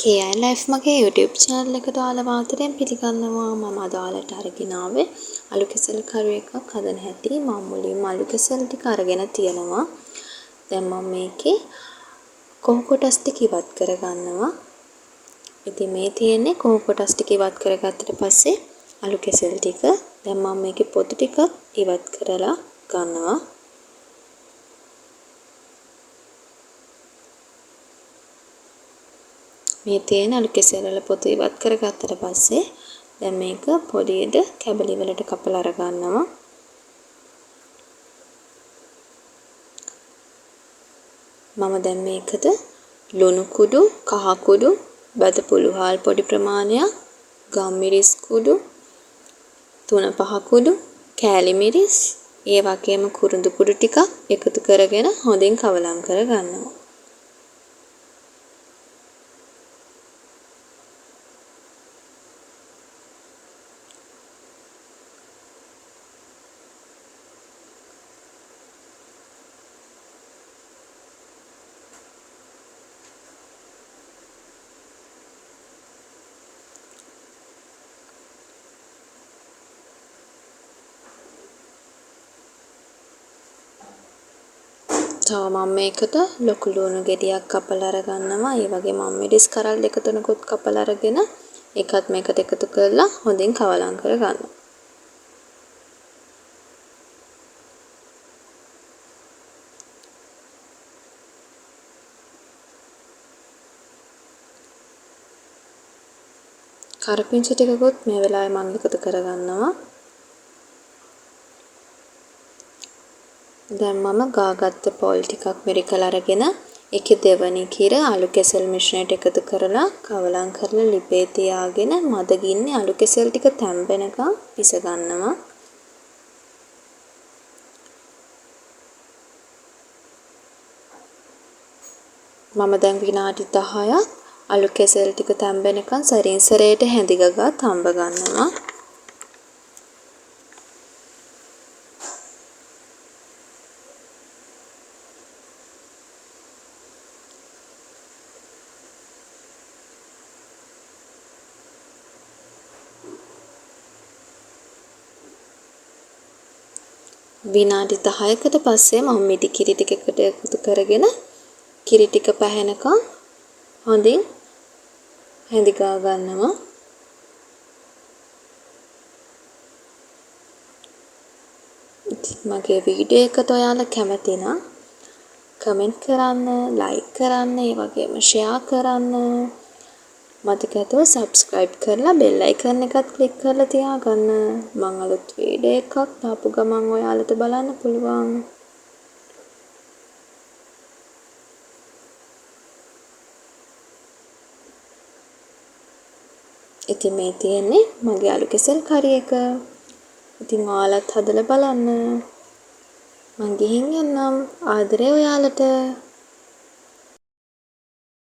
KI Life මගේ YouTube channel එකට ඔයාලව ආදරයෙන් පිළිගන්නවා. මම අද ඔයාලට අරගෙන ආවේ අලු කෙසෙල් කරු එකක් හදන හැටි. මම මුලින්ම අලු කෙසෙල් ටික අරගෙන තියෙනවා. දැන් මම මේකේ කොහු කොටස් ටික ඉවත් කරගන්නවා. ඉතින් මේ තියෙන්නේ කොහු කොටස් ටික ඉවත් කරගත්තට පස්සේ අලු කෙසෙල් ටික. දැන් මම මේකේ පොතු ටික ඉවත් කරලා ගන්නවා. මේ තියෙන අලු කෙසෙල් වල පොතු ඉවත් කරගත්තට පස්සේ දැන් මේක පොඩියට කැබලි වලට කපලා අරගන්නවා. මම දැන් මේකට ලුණු කුඩු, කහ කුඩු, බත පුළුහාල් පොඩි ප්‍රමාණයක්, ගම්මිරිස් කුඩු 3-5 කුඩු, කෑලි මිරිස්, ඒ වගේම කුරුඳු කුඩු ටිකක් එකතු කරගෙන හොඳින් කවලම් කරගන්නවා. තව මම මේකට ලොකු ලුණු ගෙඩියක් කපලා අරගන්නවා. ඒ වගේ මම මිරිස් කරල් දෙක තුනකුත් කපලා අරගෙන ඒකත් මේකට එකතු කරලා හොඳින් කවලම් කරගන්නවා. කරපිංචා ටිකකුත් මේ වෙලාවේ මම එකතු කරගන්නවා. දැන් මම ගාගත්ත පොල් ටිකක් මිරිකලා අරගෙන ඒකේ දෙවනි කිර අලු කෙසෙල් මිශ්‍රණයට එකතු කරලා කවලම් කරලා ලිපේ තියාගෙන මද ගින්නේ අලු කෙසෙල් ටික තැම්බෙනකම් පිස ගන්නවා. මම දැන් විනාඩි 10ක් අලු කෙසෙල් ටික තැම්බෙනකම් සරින් සරයට හැඳි ගගා තම්බ ගන්නවා. විනාඩි 10කට පස්සේ මම මිටි කිරි ටිකකට එකතු කරගෙන කිරි ටික පැහැෙනකම් හොඳින් හැඳි ගා ගන්නවා. මගේ වීඩියෝ එකට ඔයාලා කැමති නම් කමෙන්ට් කරන්න, ලයික් කරන්න, ඒ වගේම ෂෙයා කරන්න. මතකව subscribe කරලා bell icon එකත් click කරලා තියාගන්න. මම අලුත් වීඩියෝ එකක් දාපු ගමන් ඔයාලට බලන්න පුළුවන්. ඉතින් මේ තියෙන්නේ මගේ අලු කෙසෙල් කරි එක. ඉතින් ඔයාලත් හදලා බලන්න. මං ගිහින් යන්නම්. ආදරේ ඔයාලට.